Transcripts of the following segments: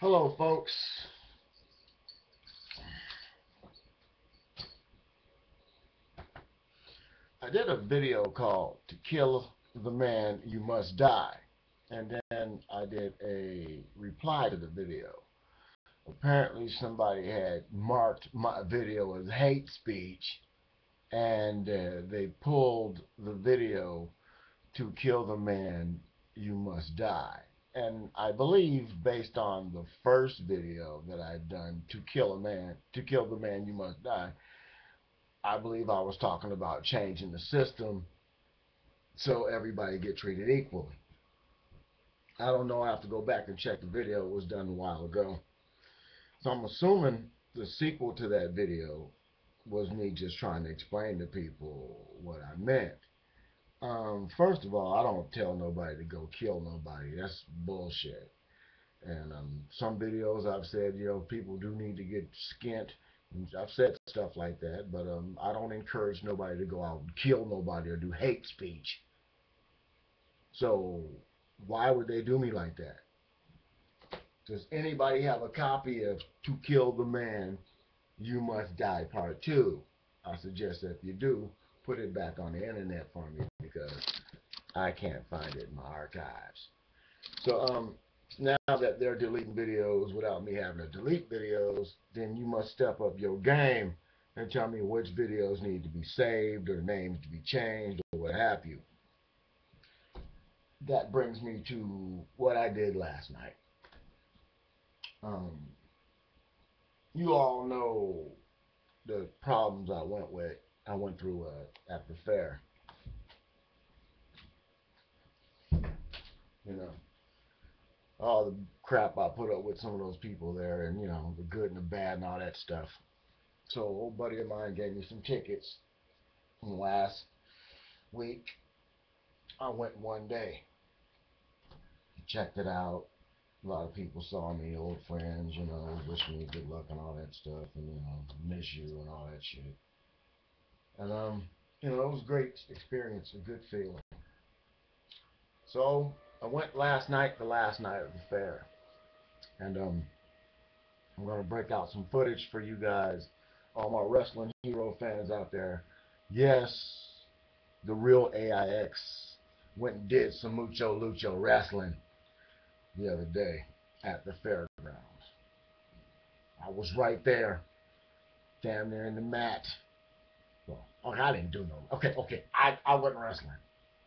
Hello, folks. I did a video called "To Kill the Man, You Must Die," and then I did a reply to the video. Apparently, somebody had marked my video as hate speech, and they pulled the video "To Kill the Man, You Must Die." And I believe, based on the first video that I'd done, to kill the man, you must die, I believe I was talking about changing the system so everybody get treated equally. I don't know. I have to go back and check the video. It was done a while ago. So I'm assuming the sequel to that video was me just trying to explain to people what I meant. First of all, I don't tell nobody to go kill nobody. That's bullshit. And some videos I've said, people do need to get skint. I've said stuff like that, but I don't encourage nobody to go out and kill nobody or do hate speech. So why would they do me like that? Does anybody have a copy of "To Kill the Man, You Must Die" Part 2? I suggest that if you do, put it back on the internet for me because I can't find it in my archives. So now that they're deleting videos without me having to delete videos, then you must step up your game and tell me which videos need to be saved or names to be changed or what have you. That brings me to what I did last night. Um, you all know the problems I went through at the fair. You know, all the crap I put up with some of those people there, and the good and the bad and all that stuff. So, an old buddy of mine gave me some tickets from last week. I went one day, checked it out. A lot of people saw me, old friends, wish me good luck and all that stuff, and miss you and all that shit. And it was a great experience, a good feeling. So I went last night, the last night of the fair, and I'm gonna break out some footage for you guys, all my wrestling hero fans out there. Yes, the real AIX went and did some mucho lucho wrestling the other day at the fairgrounds. I was right there, damn near in the mat. Well, okay, I didn't do no. Okay, I wasn't wrestling,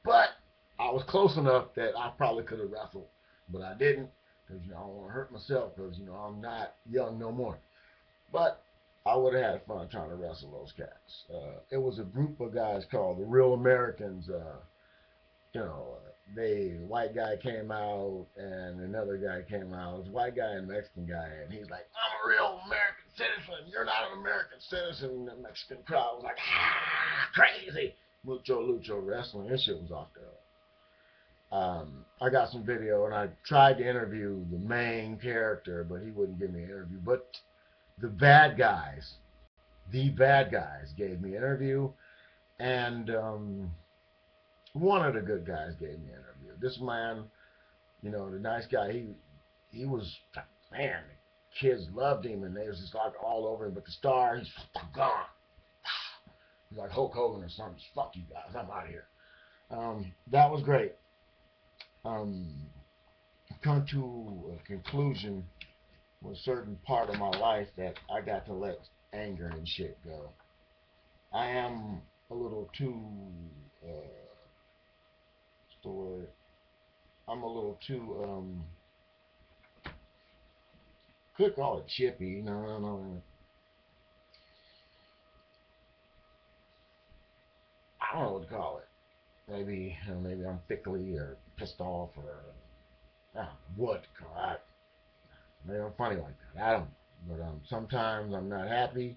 but I was close enough that I probably could have wrestled, but I didn't because I don't want to hurt myself because I'm not young no more. But I would have had fun trying to wrestle those cats. It was a group of guys called the Real Americans. You know, they white guy came out and another guy came out. It was a white guy and a Mexican guy, and he's like, "I'm a real American citizen. You're not an American citizen." And the Mexican crowd was like, "Ah, crazy!" Mucho lucho wrestling. This shit was off the hook. I got some video and I tried to interview the main character, but he wouldn't give me an interview. But the bad guys, gave me an interview, and one of the good guys gave me an interview. This man, the nice guy, he was, man, the kids loved him, and they was just like all over him. But the star, he's gone. He's like Hulk Hogan or something. Fuck you guys, I'm out of here. That was great. Um, Come to a conclusion with a certain part of my life that I got to let anger and shit go. I am a little too, what's the word? I'm a little too, could call it chippy. No, no, no. I don't know what to call it. Maybe I'm thickly or pissed off or I don't know what to call it. Maybe I'm funny like that. I don't know. But sometimes I'm not happy.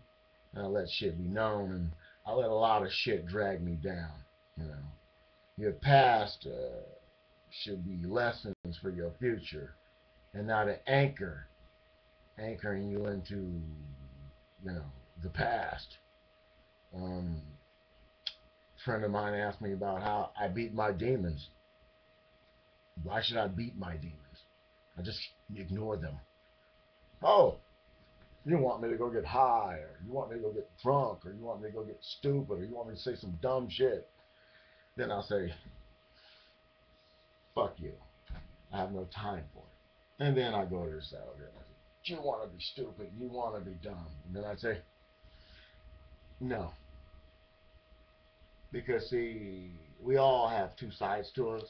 And I let shit be known, and I let a lot of shit drag me down. You know, your past should be lessons for your future, and not an anchor anchoring you into you know the past. Um, a friend of mine asked me about how I beat my demons. Why should I beat my demons? I just ignore them. Oh, you want me to go get high, or you want me to go get drunk, or you want me to go get stupid, or you want me to say some dumb shit, then I'll say, fuck you. I have no time for it. And then I go to the side and I say, you want to be stupid, you want to be dumb. And then I say, no. Because, see, we all have two sides to us.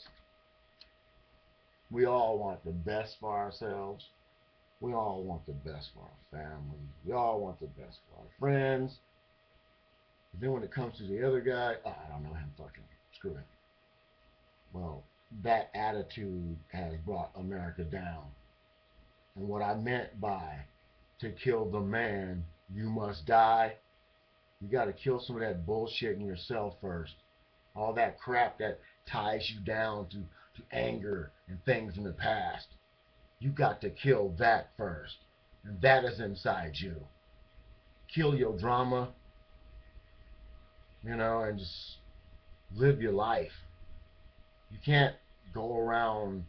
We all want the best for ourselves. We all want the best for our family. We all want the best for our friends. But then when it comes to the other guy, oh, I don't know him, fucking screw him. Well, that attitude has brought America down. And what I meant by to kill the man, you must die, you got to kill some of that bullshit in yourself first. All that crap that ties you down to anger and things in the past. You got to kill that first. And that is inside you. Kill your drama, and just live your life. You can't go around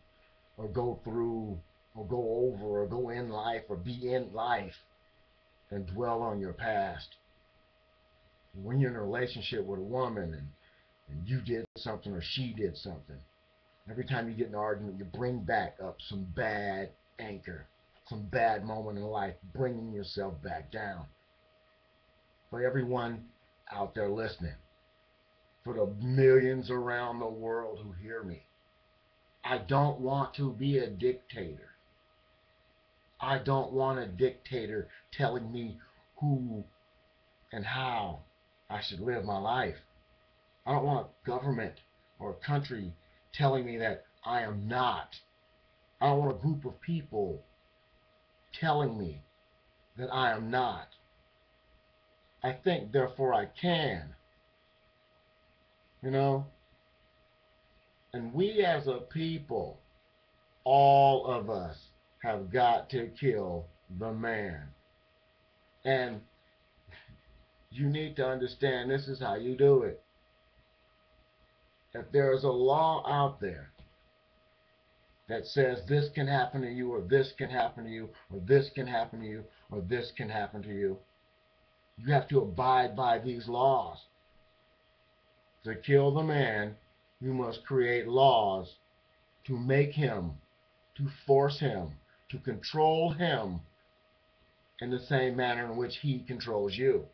or go through or go over or go in life or be in life and dwell on your past. When you're in a relationship with a woman and you did something or she did something, every time you get in an argument, you bring back up some bad anchor, some bad moment in life, bringing yourself back down. For everyone out there listening, for the millions around the world who hear me, I don't want to be a dictator. I don't want a dictator telling me who and how I should live my life. I don't want a government or a country telling me that I am not. I don't want a group of people telling me that I am not. I think, therefore I can. You know? And we as a people, all of us, have got to kill the man. And you need to understand this is how you do it. If there is a law out there that says this can happen to you, or this can happen to you, or this can happen to you, or this can happen to you, you have to abide by these laws. To kill the man, you must create laws to make him, to force him, to control him in the same manner in which he controls you.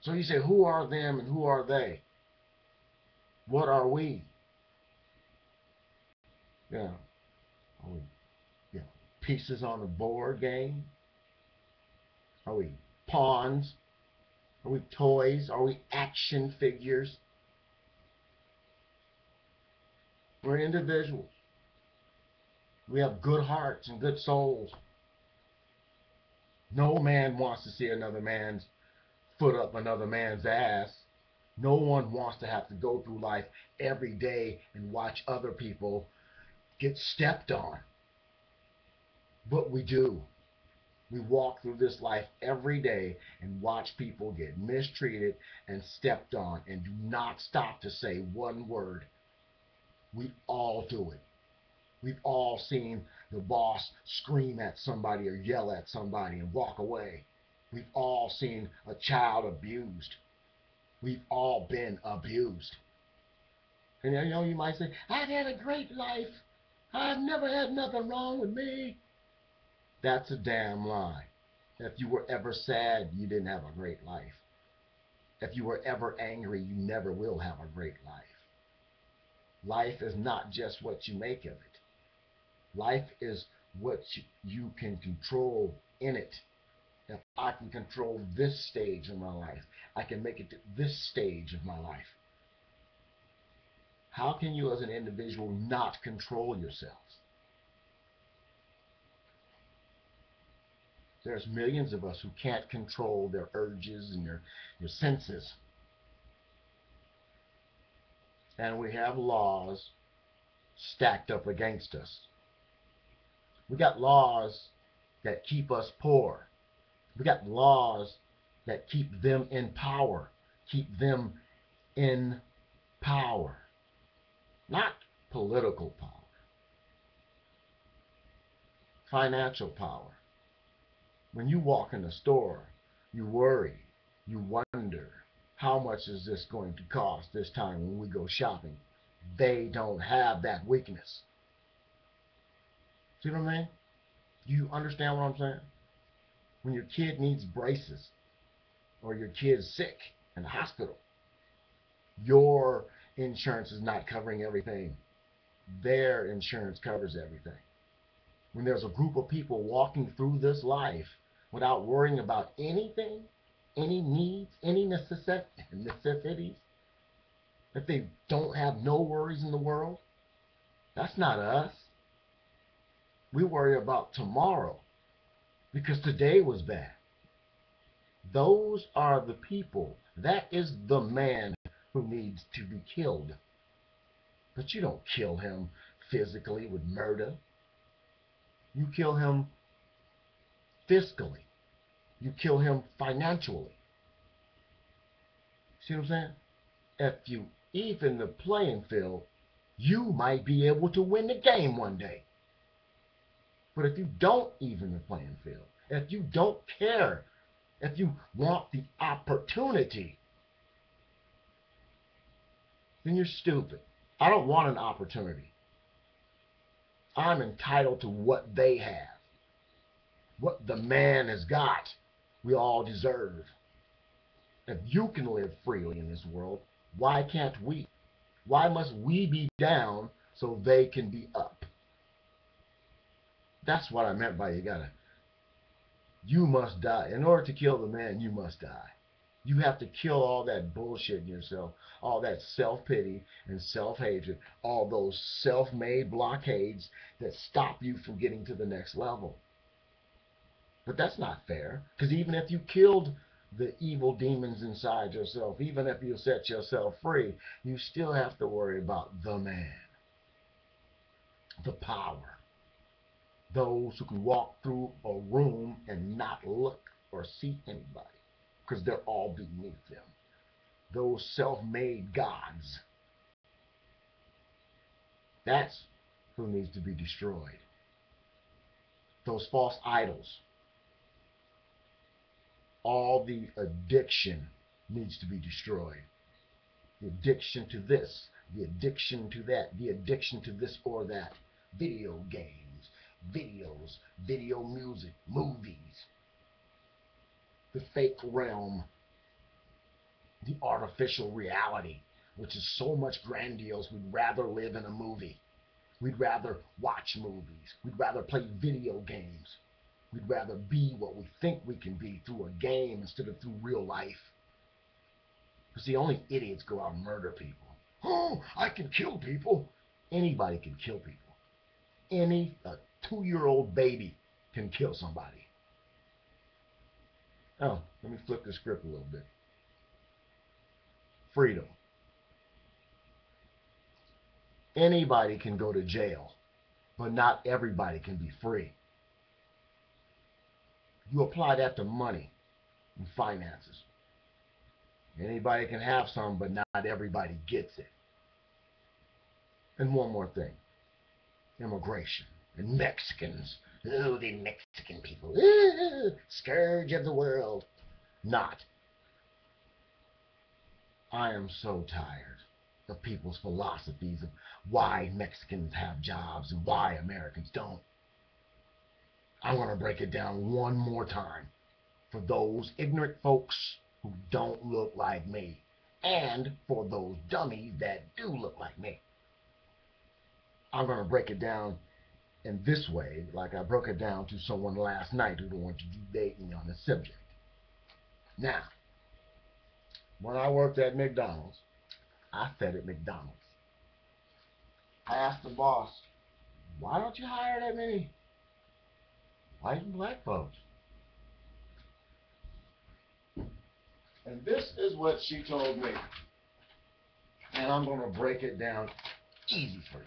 So you say, who are them and who are they? What are we? Yeah. Are we pieces on a board game? Are we pawns? Are we toys? Are we action figures? We're individuals. We have good hearts and good souls. No man wants to see another man's foot up another man's ass. No one wants to have to go through life every day and watch other people get stepped on. But we do. We walk through this life every day and watch people get mistreated and stepped on and do not stop to say one word. We all do it. We've all seen the boss scream at somebody or yell at somebody and walk away. We've all seen a child abused. We've all been abused. And you might say, I've had a great life. I've never had nothing wrong with me. That's a damn lie. If you were ever sad, you didn't have a great life. If you were ever angry, you never will have a great life. Life is not just what you make of it. Life is what you can control in it. If I can control this stage of my life, I can make it to this stage of my life. How can you as an individual not control yourself? There's millions of us who can't control their urges and their senses. And we have laws stacked up against us. We got laws that keep us poor. We got laws that keep them in power. Keep them in power. Not political power. Financial power. When you walk in the store, you worry, you wonder, how much is this going to cost this time when we go shopping? They don't have that weakness. See what I mean? Do you understand what I'm saying? When your kid needs braces or your kid's sick in the hospital, your insurance is not covering everything. Their insurance covers everything. When there's a group of people walking through this life without worrying about anything, any needs, any necessities, that they don't have no worries in the world, that's not us. We worry about tomorrow because today was bad. Those are the people. That is the man who needs to be killed. But you don't kill him physically with murder. You kill him fiscally. You kill him financially. See what I'm saying? If you even the playing field, you might be able to win the game one day. But if you don't even the playing field, if you don't care, if you want the opportunity, then you're stupid. I don't want an opportunity. I'm entitled to what they have. What the man has got, we all deserve. If you can live freely in this world, why can't we? Why must we be down so they can be up? That's what I meant by you must die. In order to kill the man, you must die. You have to kill all that bullshit in yourself, all that self-pity and self-hatred, all those self-made blockades that stop you from getting to the next level. But that's not fair, because even if you killed the evil demons inside yourself, even if you set yourself free, you still have to worry about the man, the power, those who can walk through a room and not look or see anybody, because they're all beneath them. Those self-made gods. That's who needs to be destroyed. Those false idols. All the addiction needs to be destroyed. The addiction to this, the addiction to that, the addiction to this or that. Video games, videos, video music, movies. The fake realm, the artificial reality, which is so much grandiose, we'd rather live in a movie. We'd rather watch movies. We'd rather play video games. We'd rather be what we think we can be through a game instead of through real life. Because the only idiots go out and murder people. Oh, I can kill people. Anybody can kill people. A 2-year-old baby can kill somebody. Oh, let me flip the script a little bit. Freedom. Anybody can go to jail, but not everybody can be free. You apply that to money and finances. Anybody can have some, but not everybody gets it. And one more thing. Immigration. And Mexicans. Oh, the Mexican people. Scourge of the world. Not. I am so tired of people's philosophies of why Mexicans have jobs and why Americans don't. I'm going to break it down one more time for those ignorant folks who don't look like me, and for those dummies that do look like me. I'm going to break it down in this way, like I broke it down to someone last night who wanted to debate me on the subject. Now, when I worked at McDonald's, I fed at McDonald's. I asked the boss, why don't you hire that many white and black folks? And this is what she told me. And I'm going to break it down easy for you.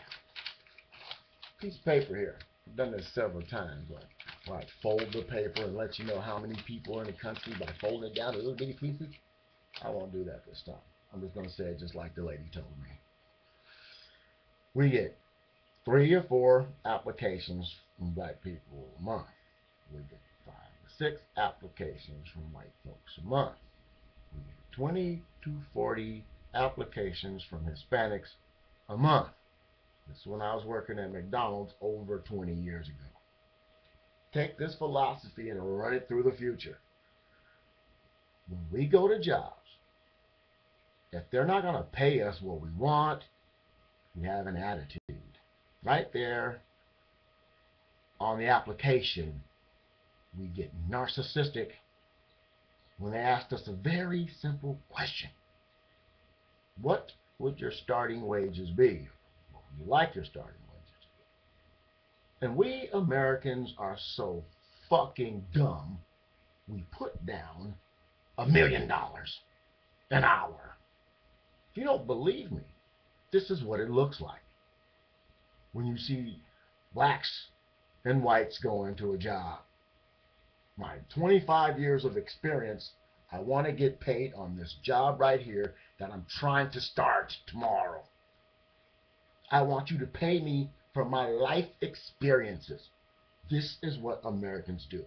Piece of paper here. I've done this several times. Where I fold the paper and let you know how many people are in the country by folding it down to little bitty pieces. I won't do that this time. I'm just going to say it just like the lady told me. We get 3 or 4 applications from black people a month. We get 5 or 6 applications from white folks a month. We get 20 to 40 applications from Hispanics a month. This is when I was working at McDonald's over 20 years ago. Take this philosophy and run it through the future. When we go to jobs, if they're not going to pay us what we want, we have an attitude. Right there on the application, we get narcissistic when they asked us a very simple question. What would your starting wages be? What would you like your starting wages to be? And we Americans are so fucking dumb, we put down $1 million an hour. If you don't believe me, this is what it looks like when you see blacks and whites go into a job. My 25 years of experience, I want to get paid on this job right here that I'm trying to start tomorrow. I want you to pay me for my life experiences. This is what Americans do.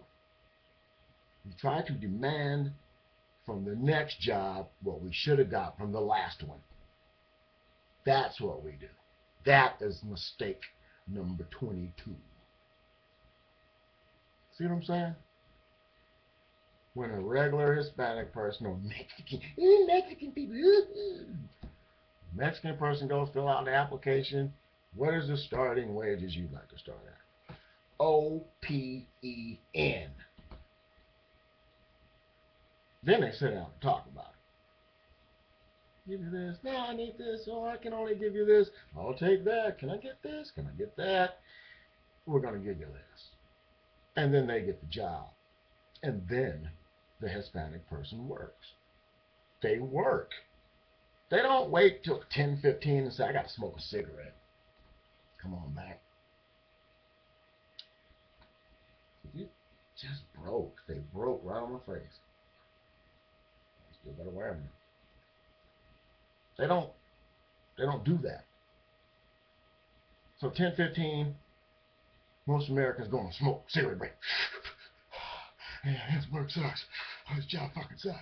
We try to demand from the next job what we should have got from the last one. That's what we do. That is mistake number 22. See what I'm saying? When a regular Hispanic person or Mexican people, Mexican person goes fill out the application, what is the starting wages you'd like to start at? OPEN. Then they sit down and talk about it. Give you this. No, I need this. Oh, I can only give you this. I'll take that. Can I get this? Can I get that? We're going to give you this. And then they get the job. And then the Hispanic person works. They work. They don't wait till 10:15 and say, I got to smoke a cigarette. Come on back. You just broke. They broke right on my face. I still got to wear them. They don't do that. So 10:15, most Americans going to smoke cigarette break. Yeah, this work sucks. Oh, this job fucking sucks.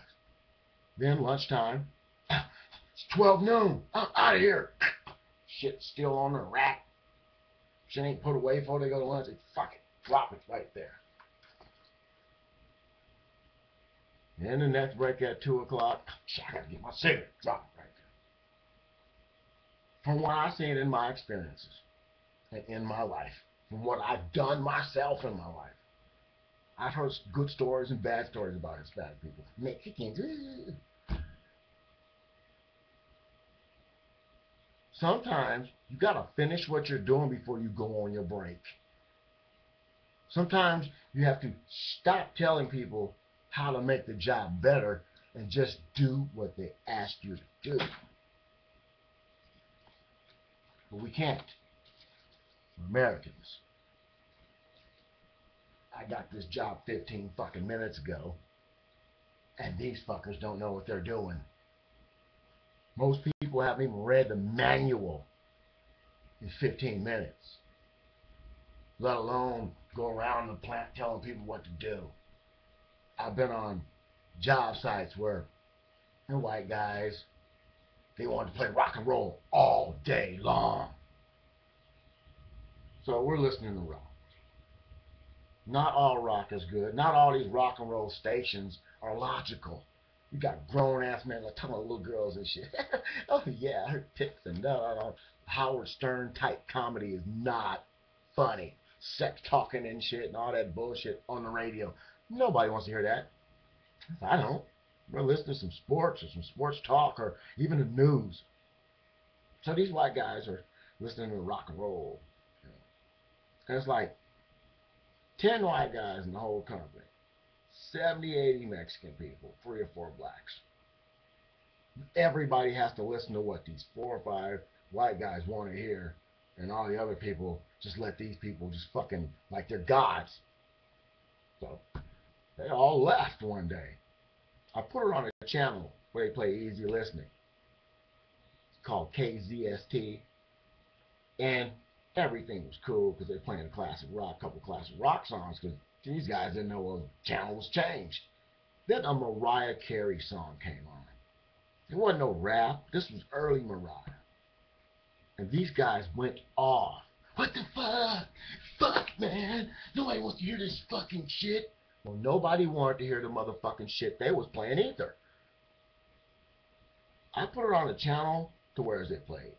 Then lunchtime, it's 12 noon. I'm out of here. Shit's still on the rack. Shit ain't put away before they go to lunch. They fuck it. Drop it right there. Then the next break at 2 o'clock, I gotta get my cigarette. Drop it right there. From what I've seen in my experiences and in my life, from what I've done myself in my life, I've heard good stories and bad stories about Hispanic people. Mexicans. Sometimes you gotta finish what you're doing before you go on your break. Sometimes you have to stop telling people how to make the job better and just do what they ask you to do. But we can't. We're Americans. I got this job 15 fucking minutes ago, and these fuckers don't know what they're doing. Most people haven't even read the manual in 15 minutes, let alone go around the plant telling people what to do. I've been on job sites where the white guys, they wanted to play rock and roll all day long. So we're listening to rock. Not all rock is good. Not all these rock and roll stations are logical. You got grown ass men like talking about little girls and shit. Oh yeah, her tits and no. Howard Stern type comedy is not funny. Sex talking and shit and all that bullshit on the radio. Nobody wants to hear that. I don't. We're listening to some sports or some sports talk or even the news. So these white guys are listening to rock and roll. And it's like 10 white guys in the whole company, 70, 80 Mexican people, 3 or 4 blacks. Everybody has to listen to what these 4 or 5 white guys want to hear, and all the other people just let these people just fucking like they're gods. So they all left one day. I put it on a channel where they play easy listening. It's called KZST, and everything was cool because they're playing classic rock, couple classic rock songs. Because These guys didn't know the channel was changed. Then a Mariah Carey song came on. It wasn't no rap. This was early Mariah. And these guys went off. What the fuck? Fuck, man. Nobody wants to hear this fucking shit. Well, nobody wanted to hear the motherfucking shit they was playing either. I put it on a channel to where they played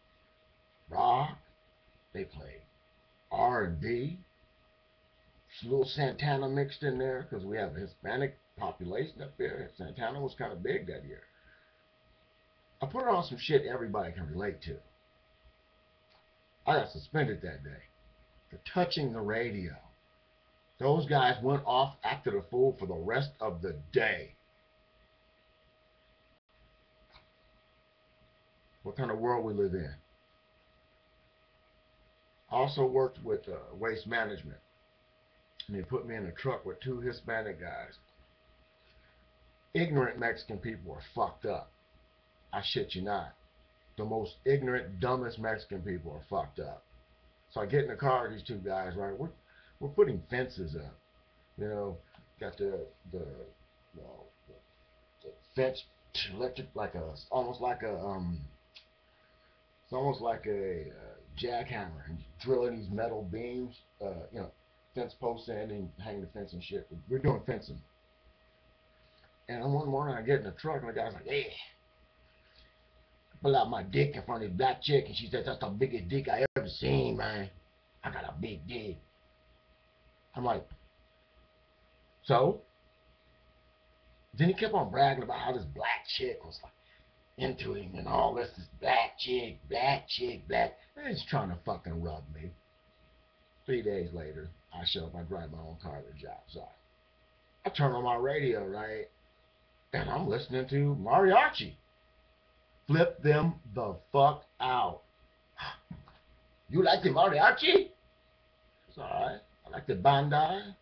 rock, they played R&B, a little Santana mixed in there because we have a Hispanic population up there. Santana was kind of big that year. I put it on some shit everybody can relate to. I got suspended that day for touching the radio. Those guys went off, acted a fool for the rest of the day. What kind of world we live in? I also worked with waste management. And they put me in a truck with two Hispanic guys. Ignorant Mexican people are fucked up. I shit you not. The most ignorant, dumbest Mexican people are fucked up. So I get in the car with these two guys, right? We're putting fences up. You know, got the fence electric, like a almost like a it's almost like a jackhammer, and drilling these metal beams, you know, fence posts in and hanging the fence and shit. We're doing fencing. And one morning I get in the truck and the guy's like, "Hey," pull out my dick in front of this black chick, and she says, "That's the biggest dick I ever seen, man. I got a big dick." I'm like, so? Then he kept on bragging about how this black chick was like into him and all this black chick, black. And he's trying to fucking rub me. 3 days later, I show up, I drive my own car to the job site. I turn on my radio, right? And I'm listening to mariachi. Flip them the fuck out. You like the mariachi? It's alright. I like the banda.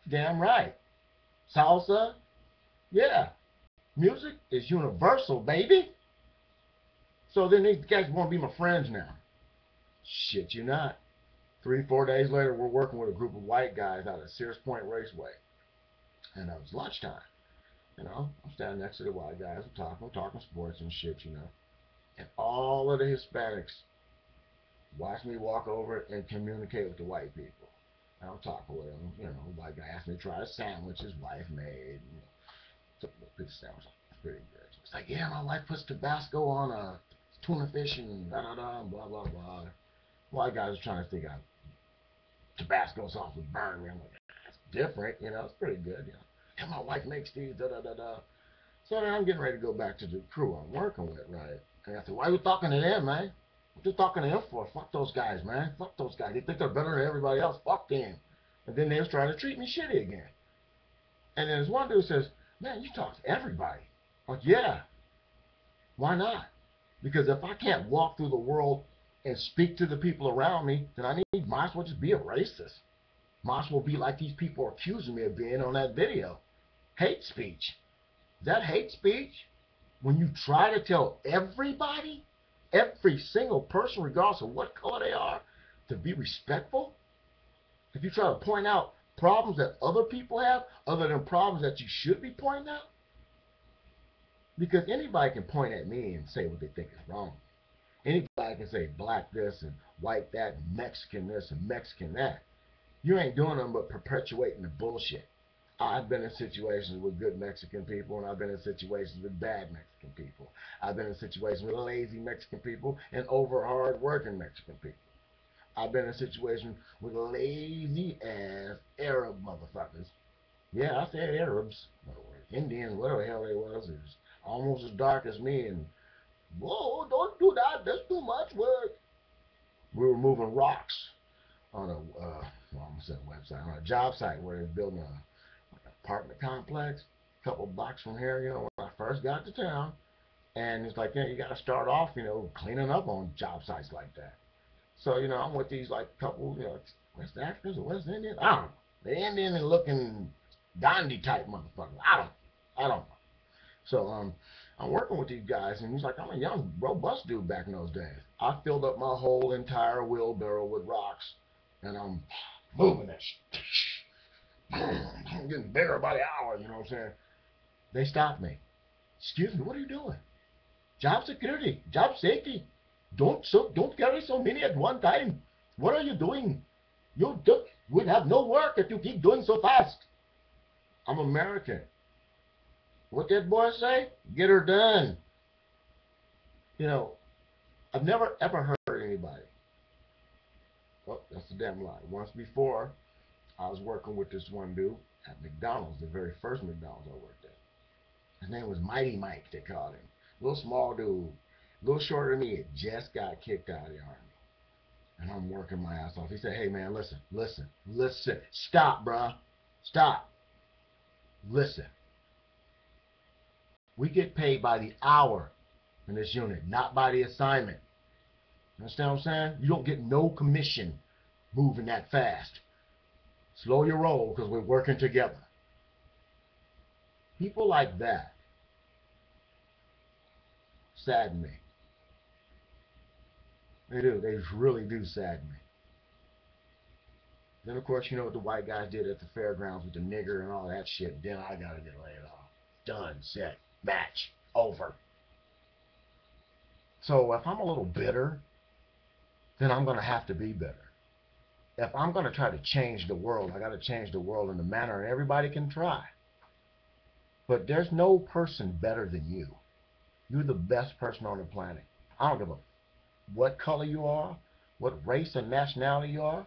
Damn right. Salsa? Yeah. Music is universal, baby. So then these guys want to be my friends now. Shit you not. 3-4 days later, we're working with a group of white guys out at Sears Point Raceway. And it was lunchtime. You know, I'm standing next to the white guys. We're talking sports and shit, you know. And all of the Hispanics watch me walk over and communicate with the white people. And I'm talking with them. You know, the white guy asked me to try a sandwich his wife made. You know, took a piece of sandwich. It's pretty good. It's like, yeah, my wife puts Tabasco on a tuna fish and blah, blah, blah. White guys are trying to figure out Tabasco sauce would burn me. I'm like, that's different, you know, it's pretty good, you know. And my wife makes these, So then I'm getting ready to go back to the crew I'm working with, right? And I said, why are you talking to them, man? What you talking to them for? Fuck those guys, man. Fuck those guys. They think they're better than everybody else. Fuck them. And then they was trying to treat me shitty again. And then this one dude says, man, you talk to everybody. I'm like, yeah. Why not? Because if I can't walk through the world and speak to the people around me, then might as well just be a racist. Might as well be like these people are accusing me of being on that video. Hate speech. Is that hate speech? When you try to tell everybody, every single person, regardless of what color they are, to be respectful? If you try to point out problems that other people have, other than problems that you should be pointing out? Because anybody can point at me and say what they think is wrong. Anybody can say black this and white that, and Mexican this and Mexican that. You ain't doing them but perpetuating the bullshit. I've been in situations with good Mexican people, and I've been in situations with bad Mexican people. I've been in situations with lazy Mexican people and over hard working Mexican people. I've been in a situation with lazy ass Arab motherfuckers. Yeah, I said Arabs, Indians, whatever the hell they was, is almost as dark as me. And whoa, don't do that. That's too much work. We were moving rocks on a website, on a job site where they're building an apartment complex, a couple blocks from here. You know, when I first got to town, and it's like, yeah, you got to start off, you know, cleaning up on job sites like that. So, you know, I'm with these like couple, you know, West Africans or West Indians. I don't know. The Indian looking Gandhi type motherfucker. I don't know. So I'm working with these guys, and he's like, I'm a young, robust dude back in those days. I filled up my whole entire wheelbarrow with rocks, and I'm moving that shit. I'm getting bigger by the hour, you know what I'm saying? They stopped me. Excuse me, what are you doing? Job security, job safety. Don't carry so many at one time. What are you doing? You will have no work if you keep doing so fast. I'm American. What that boy say? Get her done. You know, I've never ever heard anybody. Well, that's a damn lie. Once before, I was working with this one dude at McDonald's, the very first McDonald's I worked at. His name was Mighty Mike, they called him. Little small dude, a little shorter than me, had just got kicked out of the army. And I'm working my ass off. He said, hey man, listen. Stop, bruh. Stop. Listen. We get paid by the hour in this unit, not by the assignment. You understand what I'm saying? You don't get no commission moving that fast. Slow your roll because we're working together. People like that sadden me. They do. They really do sadden me. Then, of course, you know what the white guys did at the fairgrounds with the nigger and all that shit. Then I got to get laid off. Done, set, match, over. So if I'm a little bitter, then I'm going to have to be bitter. If I'm going to try to change the world, I got to change the world in a manner, and everybody can try. But there's no person better than you. You're the best person on the planet. I don't give a what color you are, what race or nationality you are.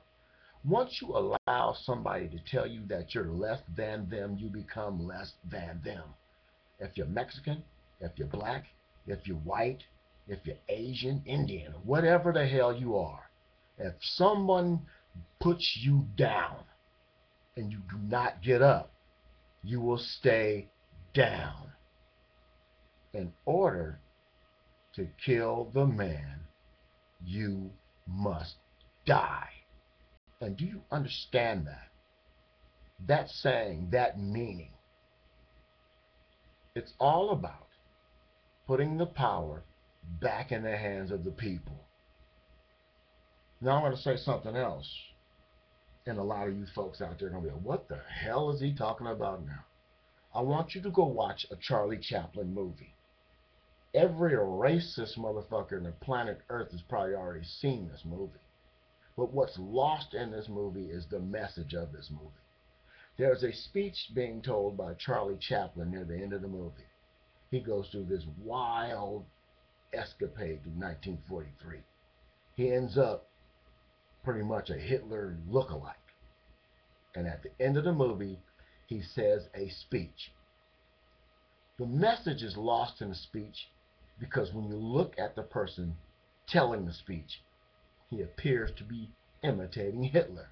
Once you allow somebody to tell you that you're less than them, you become less than them. If you're Mexican, if you're black, if you're white, if you're Asian, Indian, whatever the hell you are, if someone puts you down and you do not get up, you will stay down. In order to kill the man, you must die. And do you understand that? That saying, that meaning. It's all about putting the power back in the hands of the people. Now I'm going to say something else. And a lot of you folks out there are going to be like, what the hell is he talking about now? I want you to go watch a Charlie Chaplin movie. Every racist motherfucker on the planet Earth has probably already seen this movie. But what's lost in this movie is the message of this movie. There's a speech being told by Charlie Chaplin near the end of the movie. He goes through this wild escapade through 1943. He ends up pretty much a Hitler lookalike. And at the end of the movie, he says a speech. The message is lost in the speech because when you look at the person telling the speech, he appears to be imitating Hitler.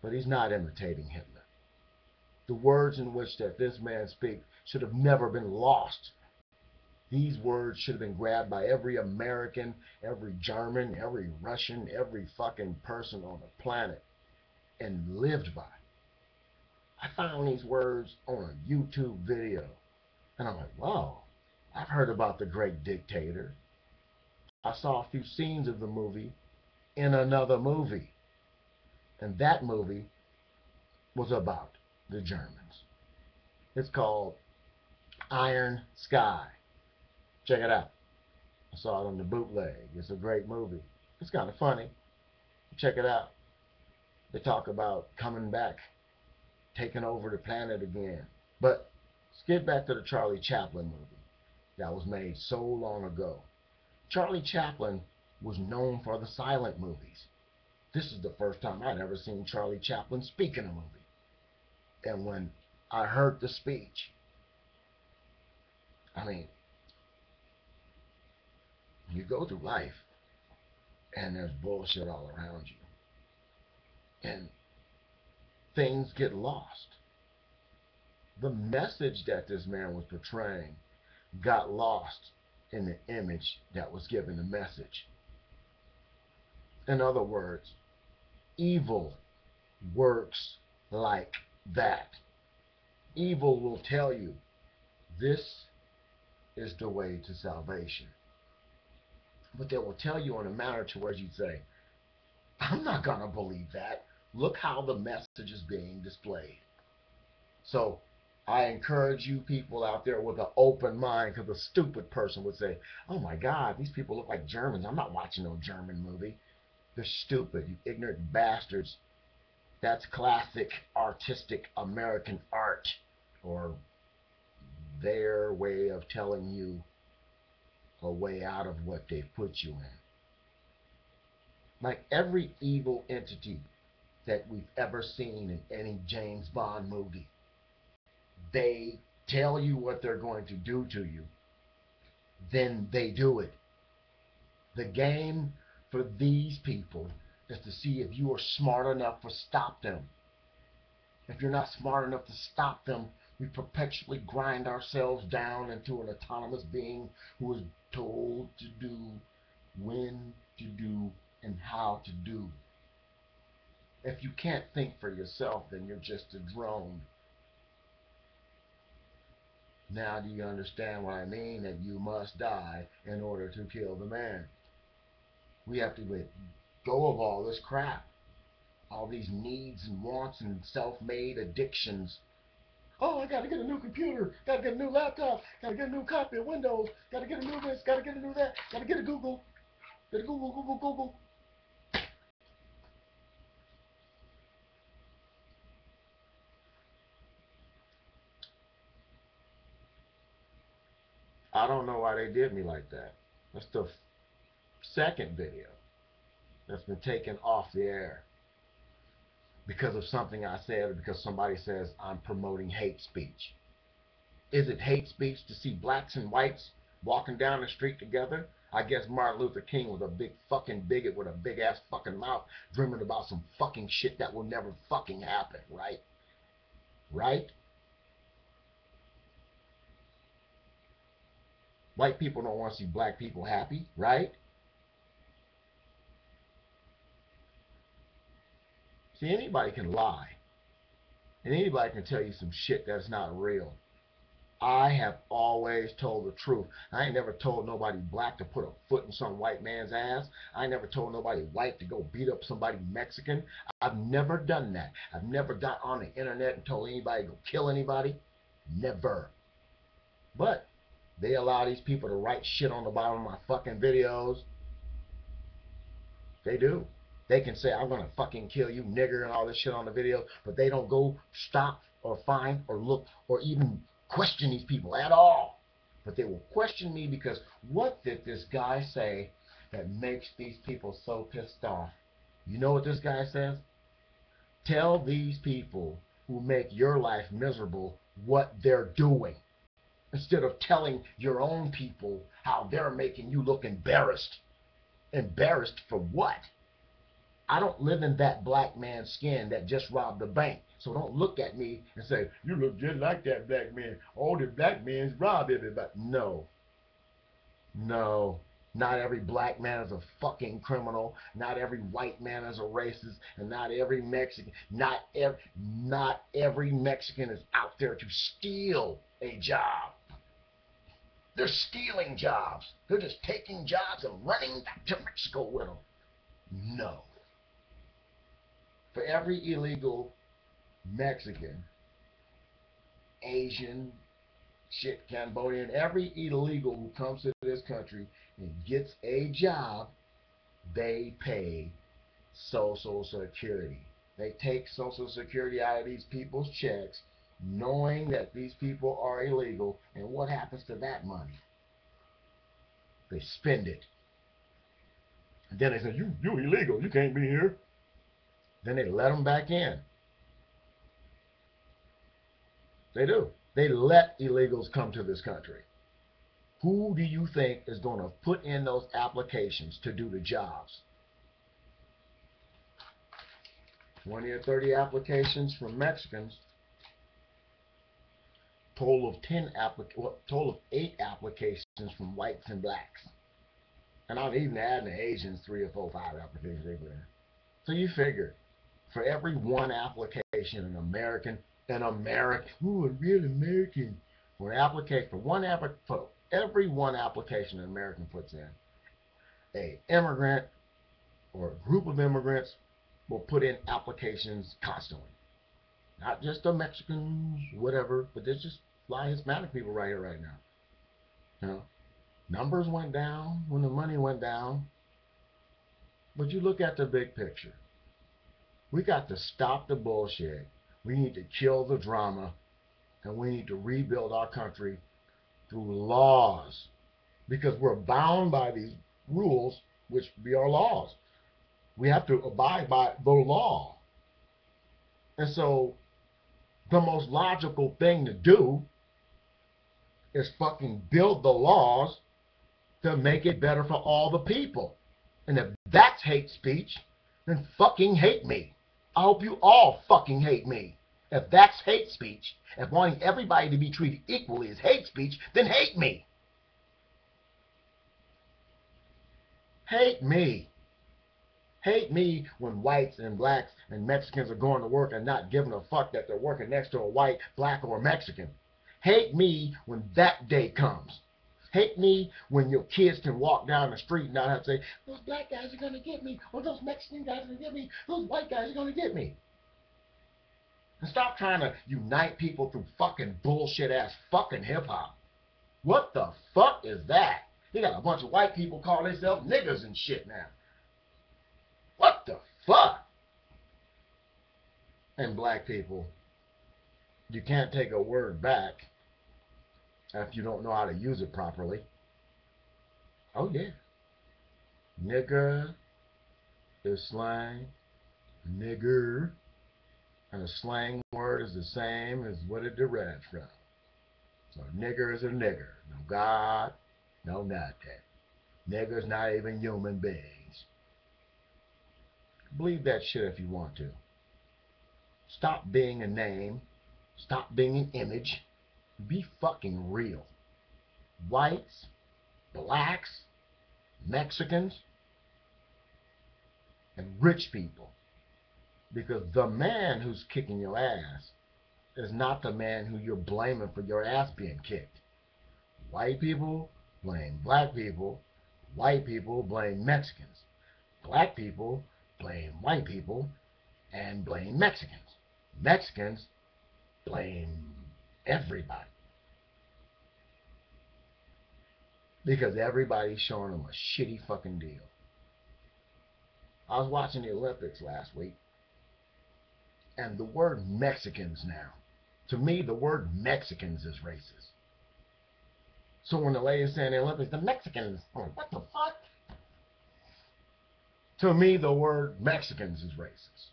But he's not imitating Hitler. The words in which that this man speaks should have never been lost. These words should have been grabbed by every American, every German, every Russian, every fucking person on the planet and lived by. I found these words on a YouTube video. And I'm like, wow, I've heard about the great dictator. I saw a few scenes of the movie in another movie. And that movie was about the Germans. It's called Iron Sky. Check it out. I saw it on the bootleg. It's a great movie. It's kind of funny. Check it out. They talk about coming back, taking over the planet again. But let's get back to the Charlie Chaplin movie that was made so long ago. Charlie Chaplin was known for the silent movies. This is the first time I'd ever seen Charlie Chaplin speak in a movie. And when I heard the speech, I mean, you go through life and there's bullshit all around you. And things get lost. The message that this man was portraying got lost in the image that was given the message. In other words, evil works like that. Evil will tell you this is the way to salvation. But they will tell you in a manner to where you say, I'm not going to believe that. Look how the message is being displayed. So I encourage you people out there with an open mind, because a stupid person would say, oh my God, these people look like Germans. I'm not watching no German movie. They're stupid, you ignorant bastards. That's classic artistic American art, or their way of telling you a way out of what they put you in. Like every evil entity that we've ever seen in any James Bond movie, they tell you what they're going to do to you, then they do it. The game for these people is to see if you are smart enough to stop them. If you're not smart enough to stop them, we perpetually grind ourselves down into an autonomous being who is told to do, when to do, and how to do. If you can't think for yourself, then you're just a drone. Now do you understand what I mean? That you must die in order to kill the man. We have to let go of all this crap. All these needs and wants and self-made addictions. Oh, I gotta get a new computer, gotta get a new laptop, gotta get a new copy of Windows, gotta get a new this, gotta get a new that, gotta get a Google, get a Google, Google, Google. I don't know why they did me like that. That's the second video that's been taken off the air because of something I said, or because somebody says I'm promoting hate speech. Is it hate speech to see blacks and whites walking down the street together? I guess Martin Luther King was a big fucking bigot with a big ass fucking mouth, dreaming about some fucking shit that will never fucking happen, right? Right? White people don't want to see black people happy, right? See, anybody can lie, and anybody can tell you some shit that's not real. I have always told the truth. I ain't never told nobody black to put a foot in some white man's ass. I ain't never told nobody white to go beat up somebody Mexican. I've never done that. I've never got on the internet and told anybody to go kill anybody. Never. But they allow these people to write shit on the bottom of my fucking videos. They do. They can say, I'm going to fucking kill you, nigger, and all this shit on the video, but they don't go stop or find or look or even question these people at all. But they will question me because what did this guy say that makes these people so pissed off? You know what this guy says? Tell these people who make your life miserable what they're doing, instead of telling your own people how they're making you look embarrassed. Embarrassed for what? I don't live in that black man's skin that just robbed the bank. So don't look at me and say, you look just like that black man. All the black men's robbed everybody. No. No. Not every black man is a fucking criminal. Not every white man is a racist. And not every Mexican, not every Mexican is out there to steal a job. They're stealing jobs. They're just taking jobs and running back to Mexico with them. No. For every illegal Mexican, Asian, shit, Cambodian, every illegal who comes to this country and gets a job, they pay Social Security. They take Social Security out of these people's checks, knowing that these people are illegal, and what happens to that money? They spend it. And then they say, you illegal, you can't be here. Then they let them back in. They do. They let illegals come to this country. Who do you think is going to put in those applications to do the jobs? 20 or 30 applications from Mexicans. Total of 8 applications from whites and blacks. And I'm even adding the Asians 3 or 4, 5 applications they put in. So you figure, for every one application, an American, ooh, a real American, for every one application an American puts in, a immigrant or a group of immigrants will put in applications constantly. Not just the Mexicans, whatever, but there's just a lot of Hispanic people right here, right now. You know, numbers went down when the money went down. But you look at the big picture. We got to stop the bullshit. We need to kill the drama. And we need to rebuild our country through laws. Because we're bound by these rules, which be our laws. We have to abide by the law. And so the most logical thing to do is fucking build the laws to make it better for all the people. And if that's hate speech, then fucking hate me. I hope you all fucking hate me. If that's hate speech, if wanting everybody to be treated equally is hate speech, then hate me. Hate me. Hate me when whites and blacks and Mexicans are going to work and not giving a fuck that they're working next to a white, black, or a Mexican. Hate me when that day comes. Hate me when your kids can walk down the street and not have to say, those black guys are going to get me, or those Mexican guys are going to get me, those white guys are going to get me. And stop trying to unite people through fucking bullshit-ass fucking hip-hop. What the fuck is that? You got a bunch of white people call themselves niggas and shit now. What the fuck? And black people, you can't take a word back if you don't know how to use it properly. Oh yeah. Nigger is slang. Nigger. And a slang word is the same as what it derived from. So nigger is a nigger. No God, no nothing. Niggers not even human beings. Believe that shit if you want to. Stop being a name. Stop being an image. Be fucking real. Whites, blacks, Mexicans, and rich people. Because the man who's kicking your ass is not the man who you're blaming for your ass being kicked. White people blame black people. White people blame Mexicans. Black people blame white people and blame Mexicans. Mexicans blame everybody. Because everybody's showing them a shitty fucking deal. I was watching the Olympics last week, and the word Mexicans now, to me the word Mexicans is racist. So when the lady's saying the Olympics, the Mexicans, I'm like, what the fuck? To me the word Mexicans is racist.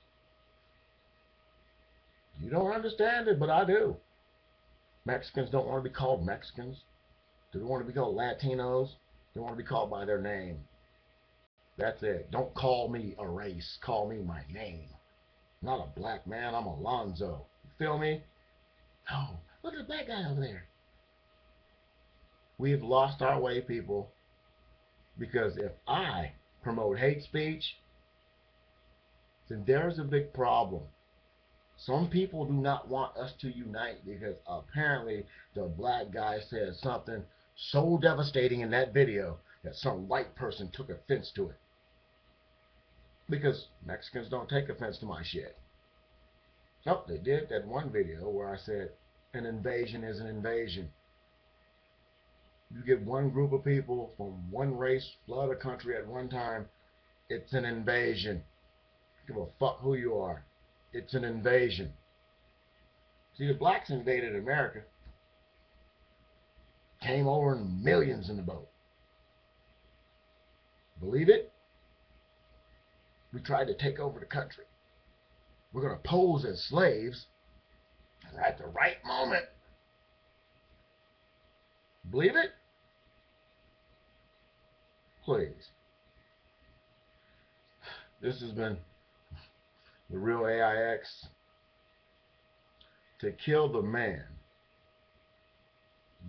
You don't understand it, but I do. Mexicans don't want to be called Mexicans. They don't want to be called Latinos. They want to be called by their name. That's it. Don't call me a race. Call me my name. I'm not a black man. I'm Alonzo. You feel me? No. Look at the black guy over there. We've lost our way, people. Because if I promote hate speech, then there's a big problem. Some people do not want us to unite because apparently the black guy said something so devastating in that video that some white person took offense to it. Because Mexicans don't take offense to my shit. Nope, they did that one video where I said an invasion is an invasion. You get one group of people from one race flood a country at one time, it's an invasion. Give a fuck who you are. It's an invasion. See, the blacks invaded America. Came over in millions in the boat. Believe it? We tried to take over the country. We're going to pose as slaves at the right moment. Believe it? Please. This has been the Real AIX. To kill the man,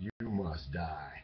you must die.